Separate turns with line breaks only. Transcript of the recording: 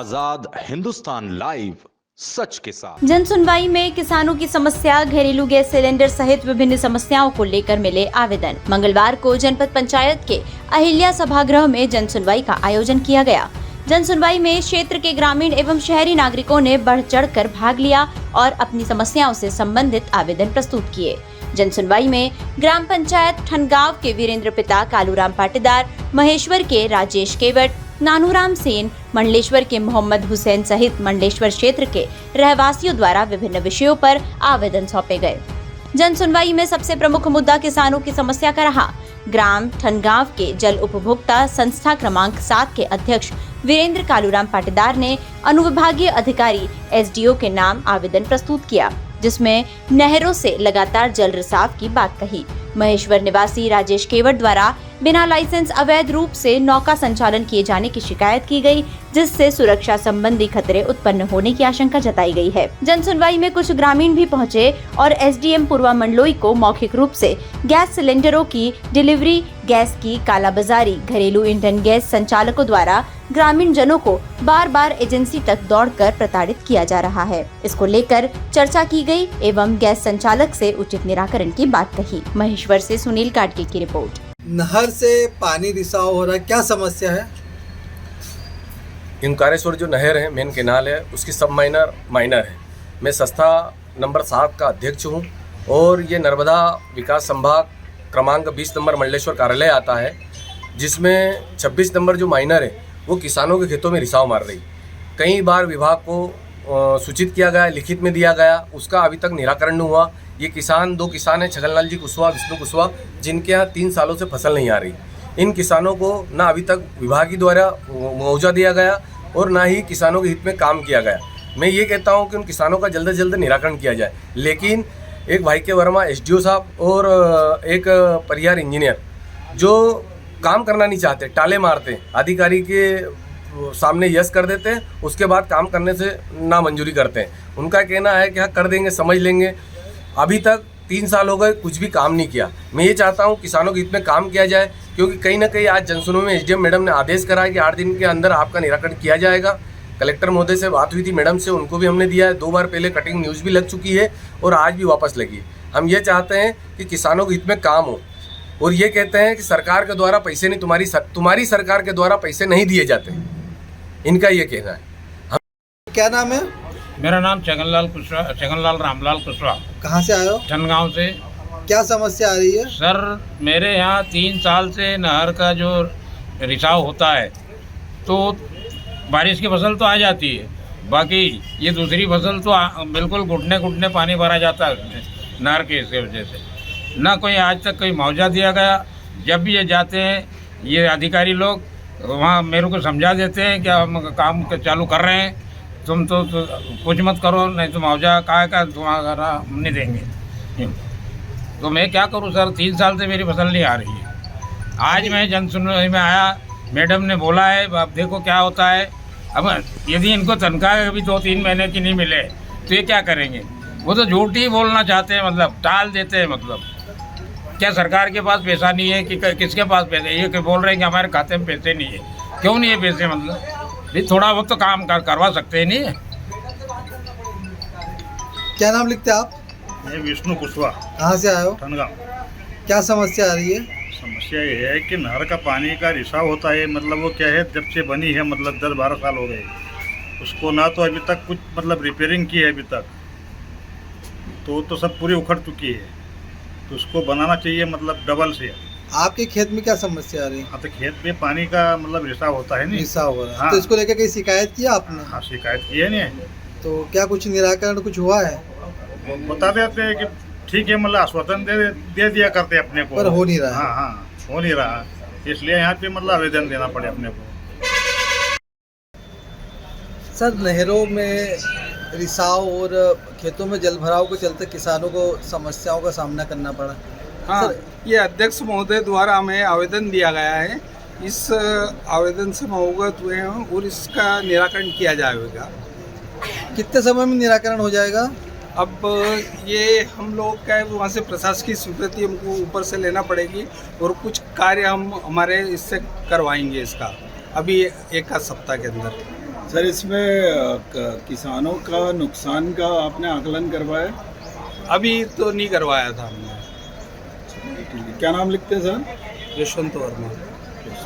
आजाद Hindustan live, सच के साथ।
जन सुनवाई में किसानों की समस्या, घरेलू गैस सिलेंडर सहित विभिन्न समस्याओं को लेकर मिले आवेदन। मंगलवार को जनपद पंचायत के अहिल्या सभागृह में जन सुनवाई का आयोजन किया गया। जन सुनवाई में क्षेत्र के ग्रामीण एवं शहरी नागरिकों ने बढ़ चढ़कर भाग लिया और अपनी समस्याओं से संबंधित आवेदन प्रस्तुत किए। जन सुनवाई में ग्राम पंचायत ठनगांव के वीरेंद्र पिता कालूराम पाटीदार, महेश्वर के राजेश केवट, नानूराम सेन, मंडलेश्वर के मोहम्मद हुसैन सहित मंडलेश्वर क्षेत्र के रहवासियों द्वारा विभिन्न विषयों पर आवेदन सौंपे गए। जन सुनवाई में सबसे प्रमुख मुद्दा किसानों की समस्या का रहा। ग्राम ठनगांव के जल उपभोक्ता संस्था क्रमांक 7 के अध्यक्ष वीरेंद्र कालूराम पाटीदार ने अनुविभागीय अधिकारी एसडीओ के नाम आवेदन प्रस्तुत किया, जिसमें नहरों से लगातार जल रिसाव की बात कही। महेश्वर निवासी राजेश केवट द्वारा बिना लाइसेंस अवैध रूप से नौका संचालन किए जाने की शिकायत की गई, जिससे सुरक्षा संबंधी खतरे उत्पन्न होने की आशंका जताई गई है। जन सुनवाई में कुछ ग्रामीण भी पहुंचे और एसडीएम पूर्वा मंडलोई को मौखिक रूप से गैस सिलेंडरों की डिलीवरी, गैस की कालाबाजारी, घरेलू इंधन गैस संचालकों द्वारा ग्रामीण जनों को बार बार एजेंसी तक दौड़कर प्रताड़ित किया जा रहा है, इसको लेकर चर्चा की गई एवं गैस संचालक से उचित निराकरण की बात कही। महेश्वर से सुनील काटके की रिपोर्ट।
नहर से पानी रिसाव हो रहा है, क्या समस्या है?
ओंकारेश्वर जो नहर है, मेन केनाल है, उसकी सब माइनर है। मैं संस्था नंबर 7 का अध्यक्ष हूँ और ये नर्मदा विकास संभाग क्रमांक 20 नंबर मंडलेश्वर कार्यालय आता है, जिसमें 26 नंबर जो माइनर है वो किसानों के खेतों में रिसाव मार रही। कई बार विभाग को सूचित किया गया, लिखित में दिया गया, उसका अभी तक निराकरण नहीं हुआ। ये किसान 2 किसान हैं, छगनलाल जी कुशवाहा, विष्णु कुशवाहा, जिनके यहाँ 3 सालों से फसल नहीं आ रही। इन किसानों को ना अभी तक विभाग द्वारा मुआवजा दिया गया और ना ही किसानों के हित में काम किया गया। मैं ये कहता हूँ कि उन किसानों का जल्द से जल्द निराकरण किया जाए, लेकिन एक भाई के वर्मा एसडीओ साहब और एक परिहार इंजीनियर जो काम करना नहीं चाहते, टाले मारते, अधिकारी के सामने यस कर देते हैं, उसके बाद काम करने से ना मंजूरी करते हैं। उनका कहना है कि हाँ कर देंगे, समझ लेंगे। अभी तक 3 साल हो गए, कुछ भी काम नहीं किया। मैं ये चाहता हूँ किसानों के हित में काम किया जाए, क्योंकि कहीं ना कहीं आज जनसुनवाई में एसडीएम मैडम ने आदेश करा है कि 8 दिन के अंदर आपका निराकरण किया जाएगा। कलेक्टर महोदय से बात हुई थी मैडम से, उनको भी हमने दिया है। 2 बार पहले कटिंग न्यूज़ भी लग चुकी है और आज भी वापस लगी। हम ये चाहते हैं कि किसानों के हित में काम हो और ये कहते हैं कि सरकार के द्वारा पैसे नहीं, तुम्हारी सरकार के द्वारा पैसे नहीं दिए जाते, इनका ये कहना है।
क्या नाम है?
मेरा नाम छगनलाल रामलाल कुशवाहा।
कहाँ से आए हो?
ठनगांव से।
क्या समस्या आ रही है?
सर, मेरे यहाँ 3 साल से नहर का जो रिसाव होता है, तो बारिश की फसल तो आ जाती है, बाकी ये दूसरी फसल तो बिल्कुल घुटने पानी भरा जाता है नहर के इसके वजह से। ना कोई आज तक कोई मुआवजा दिया गया। जब भी ये जाते हैं ये अधिकारी लोग, वहाँ मेरे को समझा देते हैं कि हम काम चालू कर रहे हैं, तुम तो कुछ मत करो, नहीं तो मुआवजा का तुम्हारा हम नहीं देंगे। तो मैं क्या करूं सर, 3 साल से मेरी फसल नहीं आ रही है। आज मैं जन सुनवाई में आया, मैडम ने बोला है अब देखो क्या होता है। अब यदि इनको तनख्वाह भी 2-3 महीने की नहीं मिले तो ये क्या करेंगे? वो तो झूठ ही बोलना चाहते हैं, मतलब टाल देते हैं। मतलब क्या सरकार के पास पैसा नहीं है कि किसके पास पैसे? ये बोल रहे हैं कि हमारे खाते में पैसे नहीं है। क्यों नहीं है पैसे? मतलब भी थोड़ा बहुत तो काम करवा सकते हैं, नहीं है?
क्या नाम लिखते हैं आप?
मैं विष्णु कुशवाहा।
कहाँ से आए हो?
ठनगांव।
क्या समस्या आ रही है?
समस्या ये है कि नहर का पानी का रिसाव होता है। मतलब वो क्या है, जब से बनी है मतलब 10-12 साल हो गए उसको, ना तो अभी तक कुछ मतलब रिपेयरिंग की है अभी तक, तो सब पूरी उखड़ चुकी है। तो उसको बनाना चाहिए, मतलब डबल से।
आपके खेत में क्या समस्या आ रही है?
हाँ, तो खेत में पानी का मतलब रिसाव होता है, नहीं
रिसाव हो रहा है।
हाँ।
तो इसको लेकर कहीं शिकायत किया आपने?
हाँ, शिकायत की है। नहीं
तो क्या कुछ निराकरण कुछ हुआ है?
वो बता देते हैं कि ठीक है, मतलब आश्वासन दे दिया करते अपने को,
पर हो नहीं रहा।
हाँ, हो नहीं रहा, इसलिए यहाँ पे मतलब आवेदन देना पड़े अपने को।
सर, नहरों में रिसाव और खेतों में जल भराव के चलते किसानों को समस्याओं का सामना करना पड़ा।
हाँ,
सर,
ये अध्यक्ष महोदय द्वारा हमें आवेदन दिया गया है। इस आवेदन से हम अवगत हुए हैं और इसका निराकरण किया जाएगा।
कितने समय में निराकरण हो जाएगा?
अब ये हम लोग का है, वहाँ से प्रशासकीय स्वीकृति हमको ऊपर से लेना पड़ेगी और कुछ कार्य हम हमारे इससे करवाएंगे इसका, अभी 1 आध सप्ताह के अंदर।
सर इसमें किसानों का नुकसान का आपने आकलन करवाया?
अभी तो नहीं करवाया था हमने।
ठीक है, क्या नाम लिखते हैं सर?
यशवंत वर्मा।